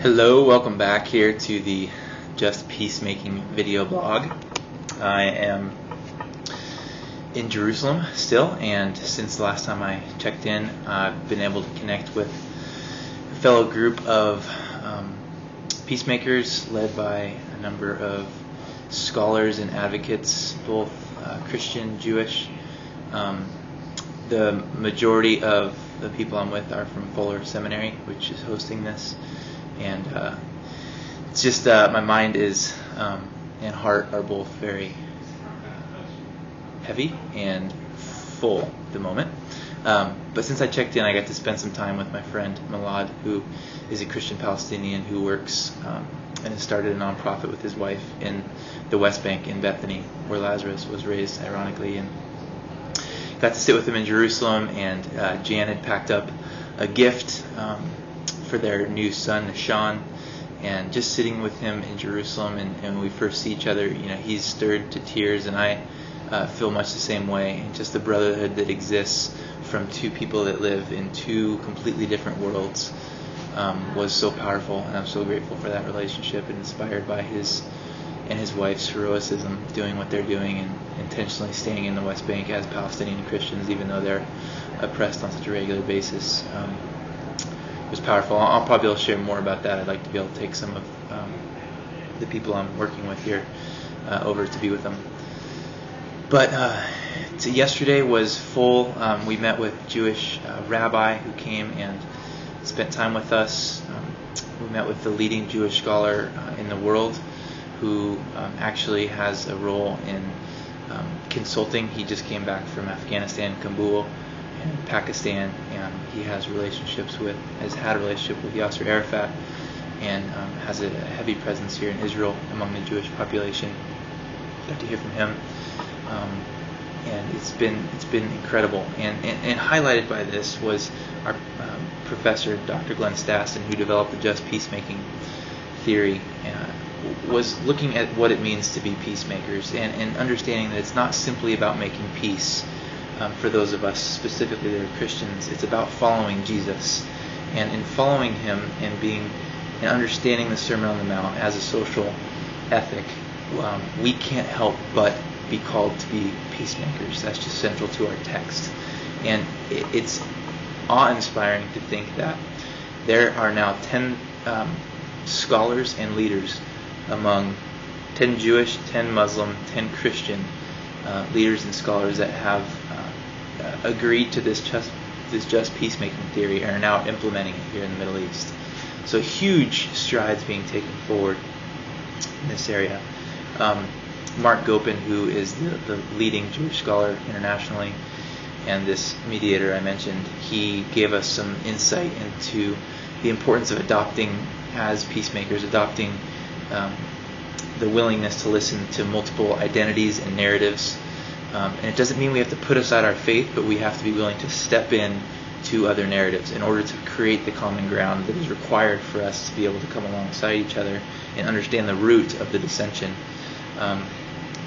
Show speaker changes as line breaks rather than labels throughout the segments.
Hello, welcome back here to the Just Peacemaking video blog. I am in Jerusalem still, and since the last time I checked in, I've been able to connect with a fellow group of peacemakers led by a number of scholars and advocates, both Christian, Jewish. The majority of the people I'm with are from Fuller Seminary, which is hosting this. And it's just my mind and heart are both very heavy and full at the moment. But since I checked in, I got to spend some time with my friend Malad, who is a Christian Palestinian who works and has started a nonprofit with his wife in the West Bank in Bethany, where Lazarus was raised, ironically. And got to sit with him in Jerusalem, and Jan had packed up a gift for their new son, Nishan, and just sitting with him in Jerusalem, and when we first see each other, he's stirred to tears, and I feel much the same way. And just the brotherhood that exists from two people that live in two completely different worlds was so powerful, and I'm so grateful for that relationship, and inspired by his and his wife's heroism, doing what they're doing, and intentionally staying in the West Bank as Palestinian Christians, even though they're oppressed on such a regular basis. It was powerful. I'll probably be able to share more about that. I'd like to be able to take some of the people I'm working with here over to be with them. But yesterday was full. We met with a Jewish rabbi who came and spent time with us. We met with the leading Jewish scholar in the world, who actually has a role in consulting. He just came back from Afghanistan, Kabul, and Pakistan, and he has had a relationship with Yasser Arafat, and has a heavy presence here in Israel among the Jewish population. Got to hear from him, and it's been incredible. And highlighted by this was our professor, Dr. Glenn Stassen, who developed the Just Peacemaking theory, was looking at what it means to be peacemakers, and understanding that it's not simply about making peace. For those of us specifically that are Christians, it's about following Jesus, and in following him and understanding the Sermon on the Mount as a social ethic, we can't help but be called to be peacemakers. That's just central to our text, and it's awe-inspiring to think that there are now 10 scholars and leaders among 10 Jewish, 10 Muslim, 10 Christian leaders and scholars that have agreed to this just peacemaking theory and are now implementing it here in the Middle East. So huge strides being taken forward in this area. Mark Gopin, who is the leading Jewish scholar internationally, and this mediator I mentioned, he gave us some insight into the importance of adopting the willingness to listen to multiple identities and narratives. And it doesn't mean we have to put aside our faith, but we have to be willing to step in to other narratives in order to create the common ground that is required for us to be able to come alongside each other and understand the root of the dissension.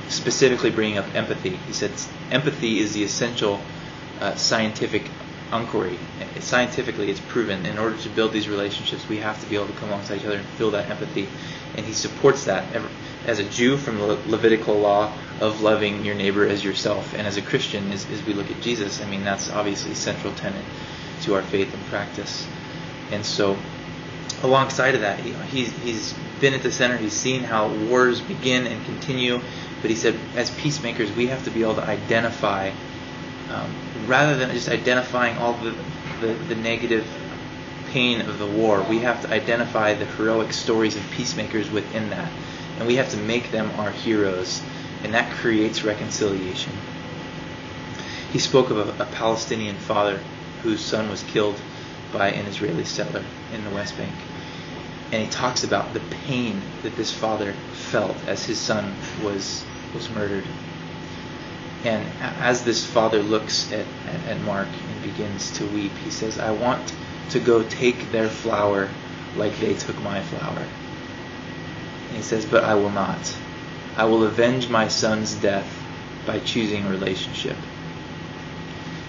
Specifically bringing up empathy. He said empathy is the essential scientific inquiry. Scientifically, it's proven in order to build these relationships, we have to be able to come alongside each other and feel that empathy. And he supports that as a Jew from the Levitical law of loving your neighbor as yourself, and as a Christian, as we look at Jesus, that's obviously a central tenet to our faith and practice. And so, alongside of that, he's been at the center. He's seen how wars begin and continue, but he said, as peacemakers, we have to be able to identify, rather than just identifying all the negative pain of the war, we have to identify the heroic stories of peacemakers within that, and we have to make them our heroes, and that creates reconciliation. He spoke of a Palestinian father whose son was killed by an Israeli settler in the West Bank, and he talks about the pain that this father felt as his son was murdered. And as this father looks at Mark and begins to weep, he says, I want to go take their flower like they took my flower. And he says, but I will not. I will avenge my son's death by choosing a relationship.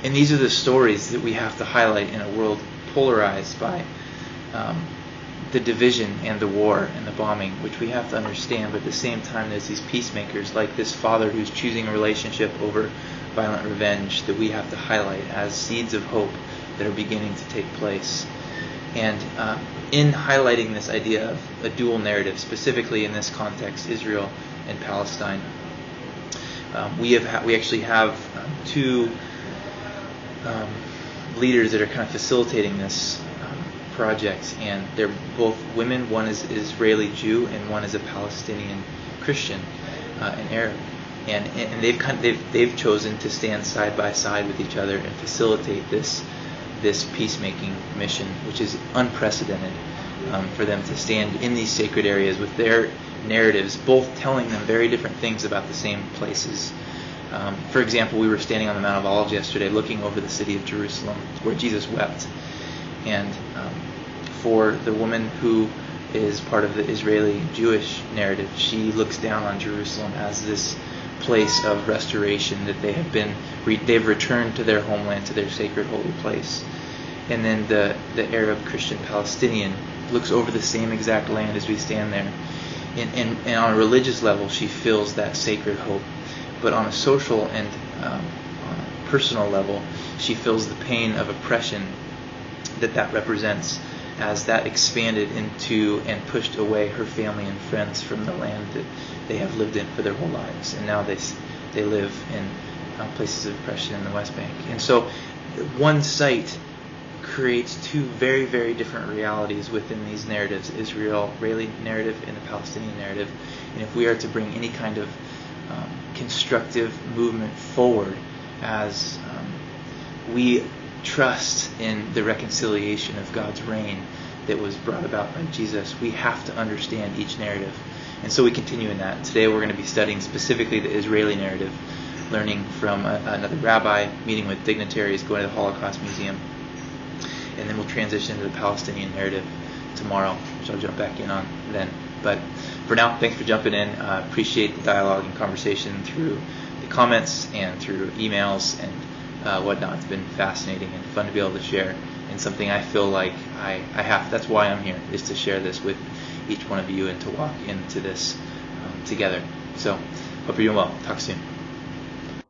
And these are the stories that we have to highlight in a world polarized by the division and the war and the bombing, which we have to understand, but at the same time there's these peacemakers like this father who's choosing a relationship over violent revenge that we have to highlight as seeds of hope that are beginning to take place. And in highlighting this idea of a dual narrative, specifically in this context, Israel and Palestine, we actually have two leaders that are kind of facilitating this project, and they're both women. One is Israeli Jew, and one is a Palestinian Christian, an Arab. And they've chosen to stand side by side with each other and facilitate this peacemaking mission, which is unprecedented for them to stand in these sacred areas with their narratives, both telling them very different things about the same places. For example, we were standing on the Mount of Olives yesterday looking over the city of Jerusalem where Jesus wept. And for the woman who is part of the Israeli Jewish narrative, she looks down on Jerusalem as this place of restoration, that they've returned to their homeland, to their sacred holy place. And then the Arab Christian Palestinian looks over the same exact land as we stand there. And on a religious level, she feels that sacred hope. But on a social and on a personal level, she feels the pain of oppression that represents, as that expanded into and pushed away her family and friends from the land that they have lived in for their whole lives. And now they live in places of oppression in the West Bank. And so one site creates two very, very different realities within these narratives, the Israeli narrative and the Palestinian narrative. And if we are to bring any kind of constructive movement forward as we trust in the reconciliation of God's reign that was brought about by Jesus, we have to understand each narrative. And so we continue in that. Today we're going to be studying specifically the Israeli narrative, learning from another rabbi, meeting with dignitaries, going to the Holocaust Museum, and then we'll transition to the Palestinian narrative tomorrow, which I'll jump back in on then. But for now, thanks for jumping in. Appreciate the dialogue and conversation through the comments and through emails and whatnot. It's been fascinating and fun to be able to share, and something I feel like I have. That's why I'm here, is to share this with each one of you and to walk into this together. So hope you're doing well. Talk soon.